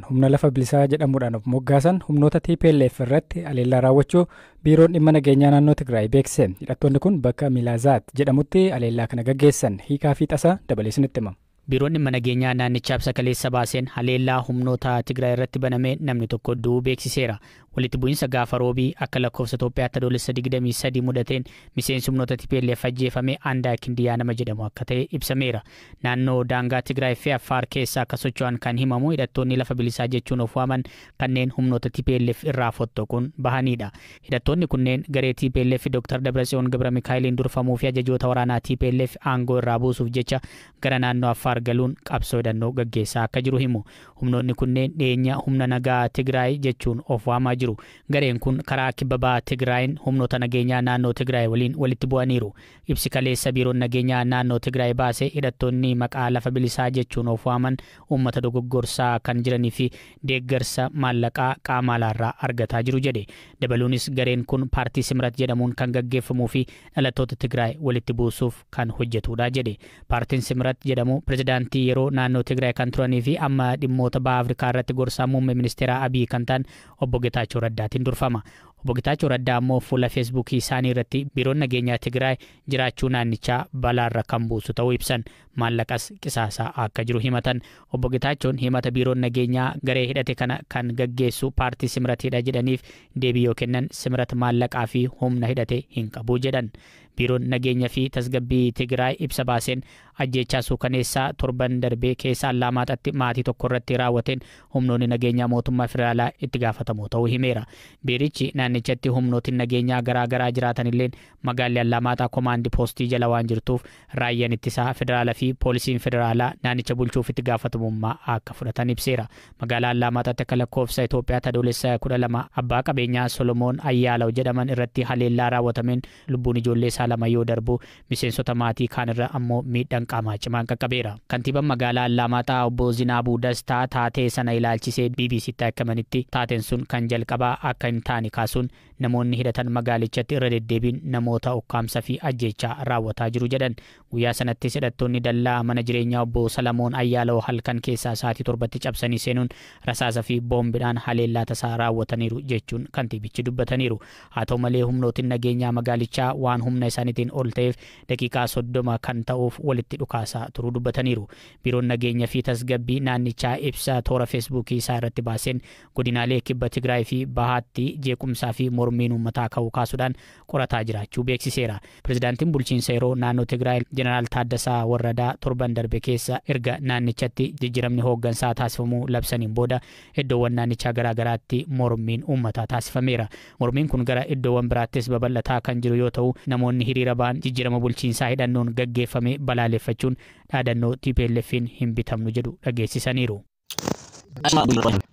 humna lafa bilisaa jedhamuudhaan of moggaasan humnoota TPLF irratti aleellaa raawwachuu biiroon dhimma nageenyaa naannoo Tigraay beekse. Hidhattoonni kun bakka Milaazaat jedhamutti aleellaa kana gaggeessan hiikaa fi tasaa dabalee isinitti himama. Biiroon dhimma nageenyaa naannichaa ibsa kaleessa baaseen haleellaa humnoota Tigraay irratti banamee namni tokko du'uu beeksiseera. Walitti bu'iinsa gaafa roobii akka lakkoofsa Itoophiyaatti adoolessa 23 mudateen miseensi humnoota TPLF ajjeefame Andaa Kindiyaa nama jedhamu akka ta'e ibsameera. Naannoo daangaa Tigraay fi Affaar keessa akka socho'an kan himamu hidhattoonni lafa bilisaa jechuun of waaman kanneen humnoota TPLF irraa fottoquun bahanidha. Hidhattoonni kunneen garee TPLF Dr. Dabratsiyoon Gabra Mikaa'eliin durfamuu fi ajajoota waraanaa TPLF aangoo irraa buusuuf jecha gara naannoo Affaar galuun qabsoo hidhannoo gaggeessaa akka jiru himu. Humnoonni kunneen dhiyeenya humna nagaa Tigraay jechuun of waamaa jiru. Gareen kun karaa kibba Tigraayin humnoota nageenyaa naannoo Tigraay waliin walitti bu'aniiru. Ibsi kaleessa biiroon nageenyaa naannoo Tigraay baase hidhattoonni maqaa lafa bilisaa jechuun of waaman uummata dogoggorsaa kan jiranii fi deeggarsa maallaqaa qaama alaarraa argataa jiru jedhe. Dabaluunis gareen kun paartii Simrat jedhamuun kan gaggeeffamuu fi dhalattoota Tigraay walitti buusuuf kan hojjetudha jedhe. Paartiin Simrat jedhamu pirezidaantii yeroo naannoo Tigraay kan turanii fi amma dhimmoota baha Afrikaa irratti gorsaa muummee ministeeraa Abiy kan ta'an obbo Getaachoo Raddaatiin durfama. Obbo Getaachoo Raddaa ammoo fuula feesbuukii isaanii irratti biiroon nageenyaa Tigraay jiraachuu naannichaa balaarra kan buusu ta'uu ibsan maallaqas qisaasaa akka jiru himatan. Obbo Getaachoon himata biiroon nageenyaa garee hidhate kana kan gaggeessu paartii Simratidha jedhaniif deebii yoo kennan Simrat maallaqaa fi humna hidhate hin qabu jedhan. Biiroon nageenya fi tasgabbii Tigraay ibsa baaseen ajjeechaa suukaneessaa torban darbee keessa Allaamaxatti maatii tokko irratti raawwateen humnoonni nageenyaa mootummaa federaalaa itti gaafatamoo ta'uu himeera. Biirichi naannichatti humnootni nageenyaa garaa jiraatan illee magaalli Allaamaxaa komaandii poostii jala waan jirtuuf raayyaan ittisaa federaalaa fi poolisiin federaalaa naannicha bulchuuf itti gaafatamummaa akka fudhatan ibseera. Magaalaa Allaamaxatti akka lakkoofsa Itoophiyaatti adoolessa 12 abbaa qabeenyaa Solomoon Ayyaalaw jedhaman irratti haleellaa raawwatameen lubbuun ijoollee lama yoo darbu miseensota maatii kaan irra ammoo miidhaan qaamaa cimaan qaqqabeera. Kantiibaan magaalaa Allaamaxaa obbo Zinaabuu Dastaa taatee sana ilaalchisee BBCtti akka himanitti taateen sun kan jalqabaa akka hin taane kaasuun namoonni hidhatan magaalichatti irra deddeebiin namoota ukkaamsa fi ajjeechaa raawwataa jiru jedhan. Guyyaa sanattis hidhattoonni dallaa mana jireenyaa obbo Salamoon Ayyaalaw halkan keessaa sa'aatii 7tti cabsanii seenuun rasaasa fi boombiidhaan haleellaa tasaa raawwataniiru jechuun kantiibichi dubbataniiru. Haa ta'u malee humnootni nageenyaa magaalichaa waan humna isaaniitiin ol ta'eef daqiiqaa 30 kan ta'uuf walitti dhukaasaa turuu dubbataniiru. Biiroon nageenya fi tasgabbii naannichaa ibsa toora feesbuukii isaa irratti baaseen godinaalee kibba Tigraay fi bahaatti jeequmsaa fi mormiin uummataa ka'uu kaasuudhaan qorataa jiraachuu beeksiseera. Pirezidaantiin bulchiinsa yeroo naannoo Tigraay Jeneraal Taaddasaa Warradaa torban darbe keessa erga naannichatti jijjiiramni hooggansaa taasifamuu labsaniin booda iddoowwan naannichaa garaagaraatti mormiin uummataa taasifameera. Mormiin kun gara iddoowwan biraattis babal'ataa kan jiru yoo ta'u namoonni hiriira ba'an jijjiirama bulchiinsaa hidhannoon gaggeeffame balaaleffachuun dhaadannoo TPLF'n hin bitamnu jedhu dhageessisaniiru.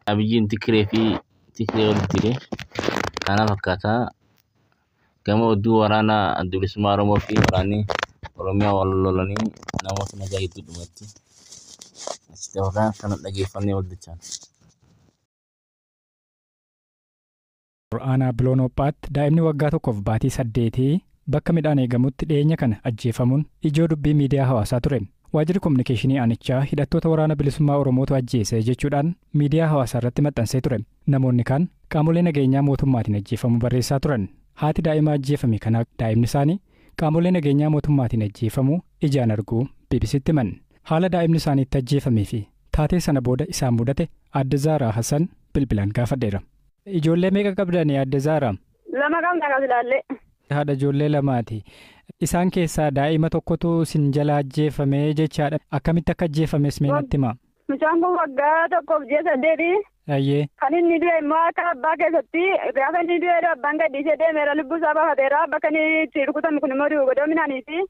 Abiyyiin Tigree fi Tigree walitti kanaaf akkaataa gama odduu waraana adda bilisummaa Oromoo fi waraanni Oromiyaa wal lolanii namoota nagaa hedduu dhumatti asitti warraan kana dhageeffannee waldachaan. Aanaa Biloonophaatti daa'imni waggaa tokkoof baatii 8 bakka midhaan eegamutti dhiyeenya kana ajjeefamuun ijoo dubbii miidiyaa hawaasaa ture. Waajjirri kominikeeshinii aanichaa hidhattoota waraana bilisummaa Oromootu ajjeese jechuudhaan miidiyaa hawaasaa irratti maxxansee ture. Namoonni kaan qaamolee nageenyaa mootummaatiin ajjeefamuu barreessaa turan. Haati daa'imaa ajjeefame kana daa'imni isaanii qaamolee nageenyaa mootummaatiin ajjeefamuu ijaan arguu BBCtti himan. Haala daa'imni isaanii itti ajjeefamee fi taatee sana booda isaan mudate Aadde Zaaraa Hassan bilbilaan gaafadheera. Ijoollee meeqa qabdanii Aadde Zaaraa? 2 qabna qabilaalle. Haadha ijoollee 2ti. Isaan keessaa daa'ima tokkotu sin jala ajjeefame jechaadha. Akkamitti akka ajjeefames mee natti himaa? Mucaan kun waggaa tokkoof ji'a 8. Ayyee. Kan inni du'e immoo akka abbaa keessatti gaafa inni du'e abbaan gadhiisee deemeera lubbuu isaa baafateera bakka inni itti rukutame kun immoo godoominaaniiti.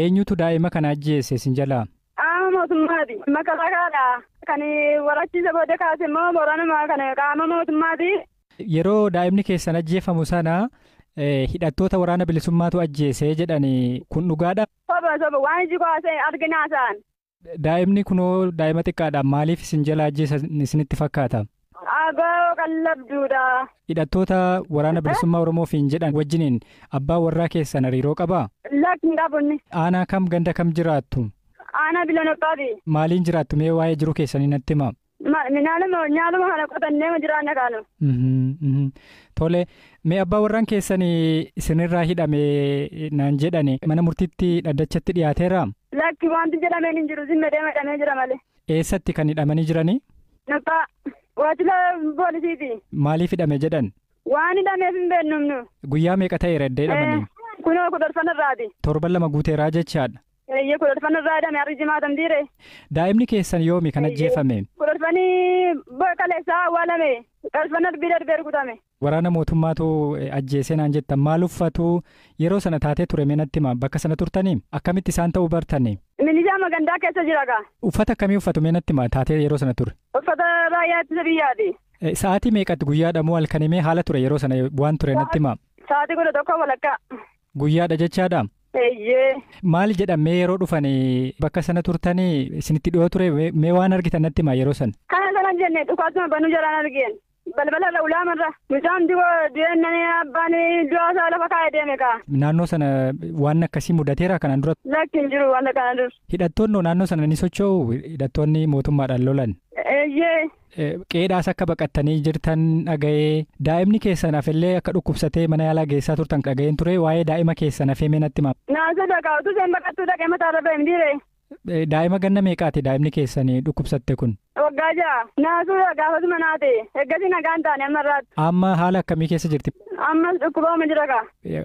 Eenyutu daa'ima kana ajjeese sin jalaa? Qaama mootummaati. Makalaakaadha. Kan warachiisa booda kaase immoo waraanuma kan qaama mootummaati. Yeroo daa'imni keessan ajjeefamu sana hidhattoota waraana bilisummaatu ajjeese jedhanii kun dhugaadha? Soba waan iji kaase arginaa isaan. Daa'imni kunoo daa'ima xiqqaadha. Maaliif sin jala ajjeesan isinitti fakkaata? Agoo qallabduudha. Hidhattoota waraana bilisummaa Oromoofiin jedhan wajjiniin abbaa warraa keessan hariiroo qabaa? Lakkin qabunni. Aanaa kam ganda kam jiraattu? Aanaa Biloonophaati. Maaliin jiraattu mee waa'ee jiru keessanii natti himaa? Minaaluma nyaaluma kana qotannee jiraanna kaanu. Tole mee abbaa warraan keessan isinirraa hidhame naan jedhani mana murtiitti dhaddachatti dhiyaateera? Lakki wanti jedhameen hin jiru zimma deema hidhamee jira malee. Eessatti kan hidhamanii jiranii? Nabbaa waajjira poolisiiti. Maaliif hidhame jedhan? Waan hidhameef hin beeknumnu. Guyyaa meeqa ta'eera edda hidhamanii? Kunoo 12 Torban 2 guuteeraa jechaadha. Eeyyee 12 hidhame harri jimaatam diire. Daa'imni keessan yoomi kan ajjeefame? 12 kaleessaa awwaalame. 12 darbee rukutame. Waraana mootummaatu ajjeesee naan jettan maal uffatu yeroo sana taatee ture meenatti himaa bakka sana turtanii akkamitti isaan ta'uu bartanii? Milishaa magandaa keessa jira kaa. Uffata akkamii uffatu meenatti himaa taatee yeroo sana ture? Uffata raayyaa ittisa biyyaati. Sa'aatii meeqatti guyyaadha moo halkanimee haala ture yeroo sana waan ture natti himaa? Sa'aatii 11 walakkaa. Guyyaadha jechaadha? Eeyyee. Maal jedhamee yeroo dhufanii bakka sana turtanii isinitti dhiyoo ture mee waan argitan natti himaa yeroo sana? Kana sana jenne dhukaasuma banuu jalaan argeen. Balbalarra ulaamarra mucaan deennanii abbaan du'aasaa lafa kaa'ee deeme kaa. Naannoo sana waan akkasii mudateera kanaan dura? Lakki hin jiru waan kana dura. Hidhattoonni naannoo sana ni socho'u hidhattoonni mootummaadhaan lolan? Eeyyee. Qeedhaas akka baqattanii jirtan dhaga'ee daa'imni keessan hafillee akka dhukkubsatee mana yaalaa geessaa turtan dhaga'een ture waa'ee daa'ima keessan hafee meenatti himaa? Naasoo dhaqaa utuu isheen baqattuu dhaqee mataarra ba'e mitiire. Daa'ima ganna meeqaati daa'imni keessanii dhukkubsatte kun? Waggaa 6 naasuu gaafasuma naate eeggasii nagaan taane ammarraatti. Amma haala akkamii keessa jirti? Ammas dhukkubaama jira kaa.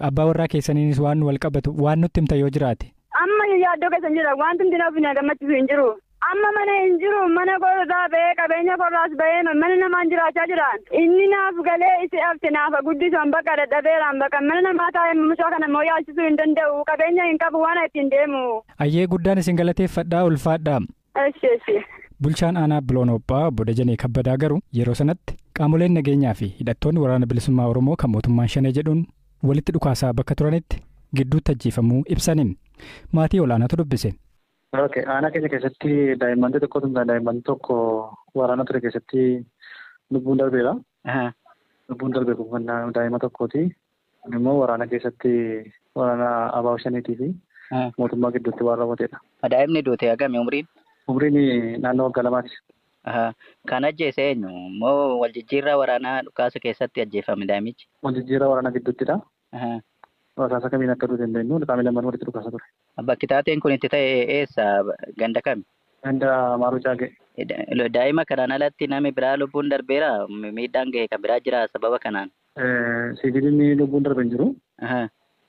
Abbaa warraa keessaniinis waan wal qabatu waan nutti himta yoo jiraate? Amma yaaddoo keessan jira wanti hundi naaf na gammachiisu hin jiru. Amma mana hin jiru mana korraa ba'ee qabeenya korraas ba'ee mana namaan jiraachaa jiran inni naaf galee isi hafte naafa guddisuun bakka dadhabeeraan bakka mana namaa taa'ee mucaa kana immoo yaalchisuu hin danda'u qabeenya hin qabu waan ittiin deemu. Ayyee guddaan isin galateeffadhaa ulfaadhaa. Eesheeshi. Bulchaan aanaa Biloonoophaa Boda Janee Kabbadaa garuu yeroo sanatti qaamoleen nageenyaa fi hidhattoonni waraana bilisummaa Oromoo kan mootummaan Shanee jedhuun walitti dhukaasaa bakka turanitti gidduutti ajjeefamuu ibsaniin maatii olaanaatu dubbise. Aanaa keenya keessatti daa'imman tokko waraana ture keessatti lubbuun darbeera. Lubbuun darbee kun kan daa'ima tokkooti. Immoo waraana keessatti waraana Abaa Shaneetii fi mootummaa gidduutti waan raawwateedha. Daa'imni duute hagami umriin? Umriin naannoo waggaa 2. Kan ajjeese eenyu? Moo waljijjiirraa waraanaa dhukaasa keessatti ajjeefame daa'imichi? Waljijjiirraa waraana gidduuttidha. Rasaasa kamiin akka duute hin beeknu qaamni lamaan walitti dhukaasa ture. Bakki taateen kun itti ta'e eessa ganda kami? Ganda Maaruu Caagee. Daa'ima kanaan alatti namni biraa lubbuun darbeera miidhaan gahe kan biraa jira sababa kanaan? Siviiliin lubbuun darbe hin jiru.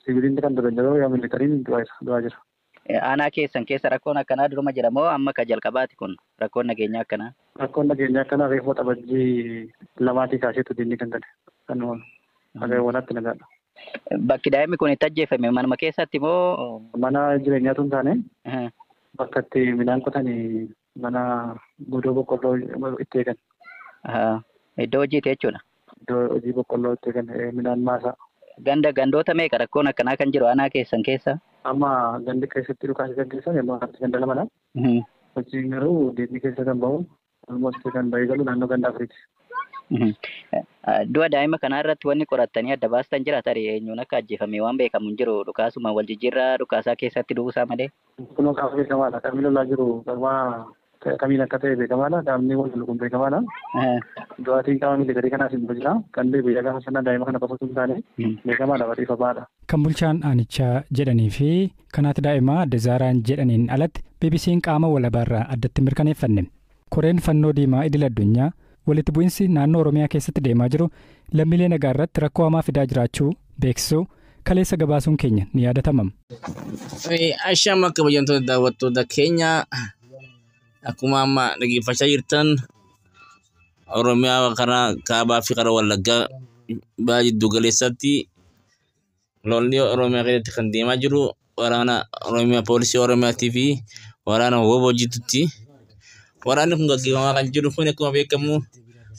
Siviiliin kan darbe hin jiru yaa militariin du'aa jira. Aanaa keessan keessa rakkoon akkanaa duruma jira moo amma ka jalqabaati kun rakkoon nageenyaa akkanaa? Rakkoon nageenyaa akkanaa reefuu xabajjii 2 kaaseetu diinni kan gade kan hagayyoonatti nagaadha. Bakki daa'imni kun itti ajjeefame manuma keessatti moo? Mana jireenyaatu hin taane bakka itti midhaan qotanii mana godoo boqqolloo itti eegan. Iddoo hojiiti jechuudha. Iddoo hojii boqqolloo itti eegan midhaan maasaa. Gandoota meeqa rakkoon akkanaa kan jiru aanaa keessan keessa? Amma gandi keessatti dhukaasa gaggeessan yemmuu akkatti ganda 2dha. Hojiin garuu diinni keessa kan bahu almost kan bahee galu naannoo ganda 4ti. Du'a daa'ima kanaa irratti wanni qorattanii adda baastan jira tarii eenyuun akka ajjeefame waan beekamu hin jiru dhukaasuma waljijjiirraa dhukaasaa keessatti du'uusaa malee. Kunoo qaama beekamaadha. Qaamni lolaa jiru kamiin akka ta'e beekamaadha. Qaamni wal lolu kun beekamaadha. Du'aatiin qaama militarii kanaas hin jira. Kan biyya gaafa sanaa daa'ima kana qofatu hin taane beekamaadha barreeffamaadha. Kan bulchaan aanichaa jedhanii fi kanaati daa'imaa adda zaaraan jedhaniin alatti BBC'n qaama walabaarraa addatti mirkaneeffanne. Koreen fannoo diimaa idil addunyaa walitti bu'iinsi naannoo Oromiyaa keessatti deemaa jiru lammiilee nagaa irratti rakkoo hamaa fidaa jiraachuu beeksisuu kaleessa gabaasuun keenya ni yaadatamam. Ashama kabajamtoota daawwattoota keenya akkuma amma dhaggeeffachaa jirtan Oromiyaa karaa kaabaa fi karaa Wallaggaa baay'ee giddu galeessatti lolli Oromiyaa keessatti kan deemaa jiru waraana Oromiyaa poolisii Oromiyaatii fi waraana WBO jidduutti. Waraanni kun gaggeeffamaa kan jiru kun akkuma beekamu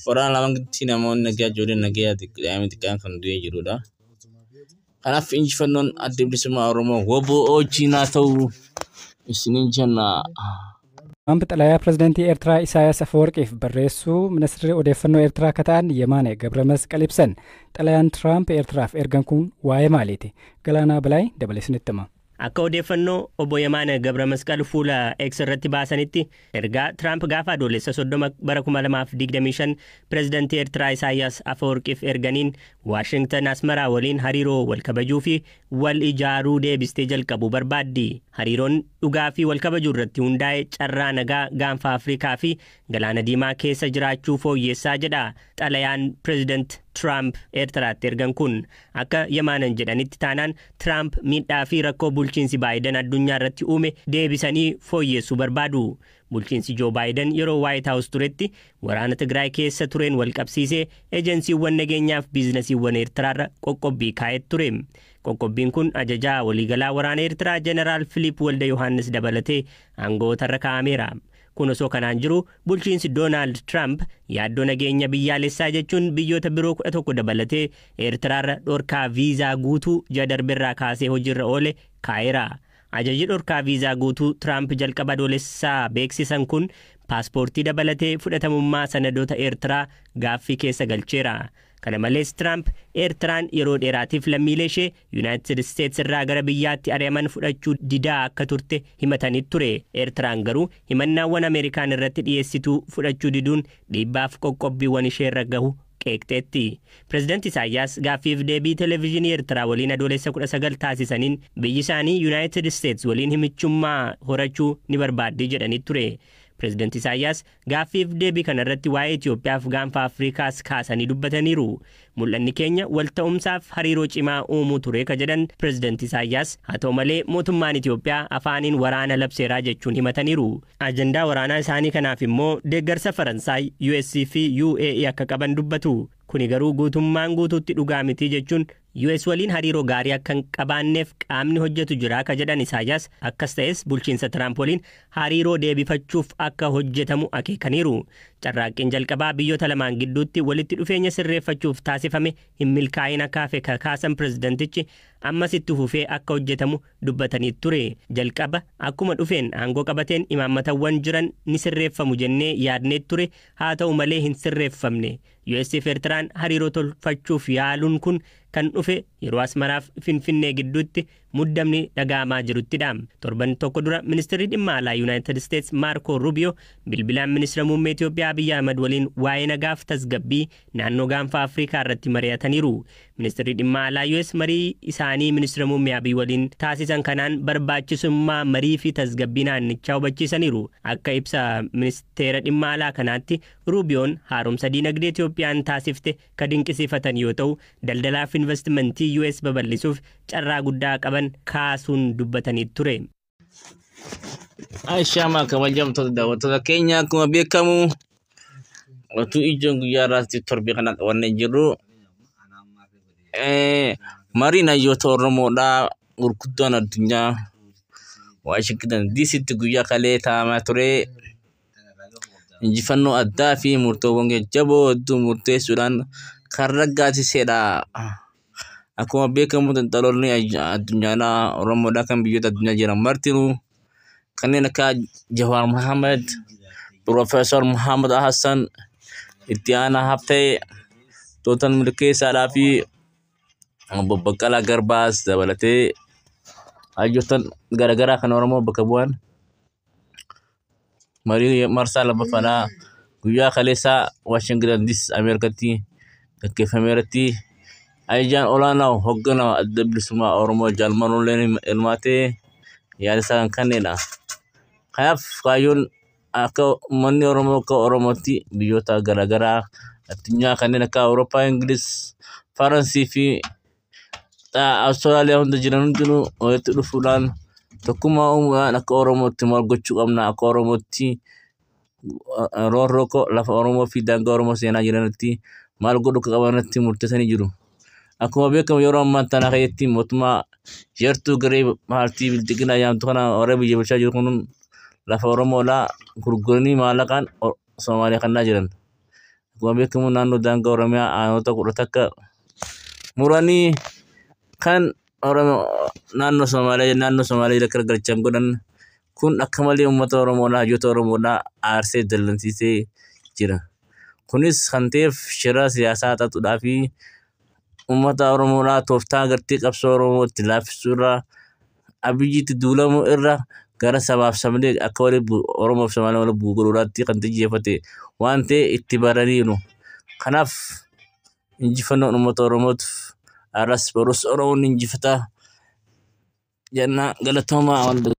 waraana lamaanitti namoonni nagaa ijoolleen nagaa daa'imni xiqqaan kan du'ee jirudha. Kanaaf injifannoon adda bilisummaa Oromoo WBO wajjin haa ta'u isiniin jenna. Waan xalayaa pirezidaantii Eertiraa Isaayyaas Afeworqiif barreessuu ministeerri odeeffannoo Eertiraa akka ta'an Yemaane Gabramasqal ibsan xalayaan Tiraamp Eertiraaf ergan kun waa'ee maaliiti? Galaanaa Bilaay dabalee isinitti hima. Akka odeeffannoo obbo Yemaana Gabra Masqal fuula X irratti baasanitti ergaa Trump gaafa adoolessa 30 bara 2025 pireezidantii Eertiraa Isaayyaas Afeworqiif erganiin Waashingtan Asmaraa waliin hariiroo wal kabajuu fi wal ijaaruu deebistee jalqabuu barbaaddi. Hariiroon dhugaa fi wal kabajuu irratti hundaa'e carraa nagaa gaanfa Afrikaa fi Galaana Diimaa keessa jiraachuu fooyyessaa jedha. Xalayaan pireezidant Trump Eertiraatti ergan kun akka Yemaanan jedhanitti taanaan Trump miidhaa fi rakkoo bulchiinsi Baayiden addunyaa irratti uume deebisanii fooyyessuu barbaadu. Bulchiinsi Joo Baayiden yeroo White House turetti waraana Tigraay keessa tureen wal qabsiisee ejensiiwwan nageenyaaf biizinasiiwwan Eertiraarra qoqqobbii kaa'ee ture. Qoqqobbiin kun ajajaa waliigalaa waraana Eertiraa Jeneraal Filiip Walda Yohaannis dabalatee aangootarra kaa'ameera. Kun osoo kanaan jiru bulchiinsi Donald Trump yaaddoo nageenya biyyaalessaa jechuun biyyoota biroo 11 dabalatee Eertiraarra dhorkaa viizaa guutuu ji'a darbeerraa kaasee hojiirra oole kaa'eera. Ajajji dhorkaa viizaa guutuu Trump jalqaba adoolessaa beeksisan kun paaspoortii dabalatee fudhatamummaa sanadoota Eertiraa gaaffii keessa galcheera. Kana malees Trump Eertiraan yeroo dheeraatiif lammiilee ishee United States irraa gara biyyaatti ari'aman fudhachuu didaa akka turte himatanii ture. Eertiraan garuu himannaawwan Ameerikaan irratti dhiyeessituu fudhachuu diduun dhiibbaaf qoqqobbiiwwan ishee irra gahu qeeqxeetti. Pireezidantii Isaayyaas gaaffiif deebii televezyiinii Eertiraa waliin adoolessa 19 taasisaniin biyyi isaanii United States waliin himichummaa horachuu ni barbaaddi jedhanii ture. Pireezidantii Isaayyaas gaaffiif deebii kana irratti waa'ee Itoophiyaaf gaanfa Afrikaas kaasanii dubbataniiru. Mul'anni keenya wal ta'umsaaf hariiroo cimaa uumuu ture ka jedhan Pireezidantii Isaayyaas haa ta'u malee mootummaan Itoophiyaa afaaniin waraana labseeraa jechuun himataniiru. Ajandaa waraanaa isaanii kanaaf immoo deeggarsa Faransaay, US fi UAE akka qaban dubbatu. Kuni garuu guutummaan guutuutti dhugaa miti jechuun US waliin hariiroo gaarii akka hin qabaanneef qaamni hojjetu jira ka jedhan Isaayyaas akkas ta'es bulchiinsa Trump waliin hariiroo deebifachuuf akka hojjetamu akeekaniiru. Carraaqqiin jalqabaa biyyoota lamaan gidduutti walitti dhufeenya sirreeffachuuf taasifame hin milkaa'in akka hafe kaasan pireezidantichi ammas itti fufee akka hojjetamu dubbatanii ture. Jalqaba akkuma dhufeen aangoo qabateen imaammatawwan jiran ni sirreeffamu jennee yaadnee ture, haa ta'u malee hin sirreeffamne. US fi Eertiraan hariiroo tolfachuuf yaaluun kun kan dhufe yeroo Asmaraaf Finfinnee gidduutti muddamni dhaga'amaa jiruttidha. Torban tokko dura ministeerri dhimma alaa United States Marco Rubio bilbilaan ministeera muummee Itoophiyaa Abiy Ahmed waliin waa'ee nagaaf tasgabbii naannoo gaanfa Afrikaa irratti mari'ataniiru. Ministeerri dhimma alaa US marii isaanii ministeera muummee Abiy waliin taasisan kanaan barbaachisummaa marii fi tasgabbii naannichaa hubachiisaniiru. Akka ibsa ministeera dhimma alaa kanaatti Rubioon haaromsa diinagdee Itoophiyaan taasifte ka dinqisiifatan yoo ta'u daldalaaf investimentii US babal'isuuf carraa guddaa qaban kaasuun dubbatanii ture. Aishama kabajamtoota daawwattoota keenya akkuma beekamu otuu ijoon guyyaa irratti torbii kana qabannee jirru mariin hayyoota Oromoodhaa gurguddoon addunyaa Waashingtan DC'tti guyyaa kalee taa'amaa ture. Injifannoo addaa fi murtoowwan jajjaboo hedduu murteessuudhaan kan raggaasisedha. Akkuma beekamu xiinxaloonni addunyaa Oromoodhaa kan biyyoota addunyaa jiran martinuu kanneen akka Jawaar Mohammed, Profeesar Muhammad Hassan, Itti Aanaa Habtee, Tootan Milkeessaadhaa fi Obbo Baqqalaa Garbaas dabalatee hayyoota garaagaraa kan Oromoo bakka bu'an marii marsaa lammaffaadhaa guyyaa kaleessaa Waashingtan DC Ameerikaatti gaggeeffameeratti ajajaan olaanaa hoogganaa adda bilisummaa Oromoo Jaalmarooleen ilmaatee yaada isaan kanneenidha. Kanaaf kaayyoon akka uummanni Oromoo akka Oromootti biyyoota garaagaraa addunyaa kanneen akka Awurooppaa, Ingiliz, Faransii fi Awustiraaliyaa hunda jiran hundinuu walitti dhufuudhaan tokkummaa uumuudhaan akka Oromootti maal gochuu qabna, akka Oromootti roorroo lafa Oromoo fi daangaa Oromoo seenaa jiranitti maal godhuu qabanatti murteessanii jiru. Akkuma beekamu yeroo ammaa tana keessatti mootummaa jartuu garee paartii bildiqinaa yaamtu kana warra biyya bulchaa jiru kun lafa Oromoodhaa gurguranii maallaqaan Soomaaliyaa kannaa jiran. Akkuma beekamu naannoo daangaa Oromiyaa aanota 10 akka muranii kan naannoo Soomaaliyaa gargalchan godhan kun akka malee uummata Oromoodhaa hayyoota Oromoodhaa aarsee dallansiisee jira. Kunis kan ta'eef shira siyaasaa xaxuudhaa fi uummata Oromoodhaa tooftaa gartii qabsoo Oromootti laaffisuurraa abiyyiitti duulamuu irra gara sabaaf sablee akka wali Oromoof Somaalee wali bu'uuraatti kan xiyyeeffate waan ta'e itti baraniiru. Kanaaf injifannoon uummata Oromootiif arras barus Oromoon injifataa jennaa galatoomaa.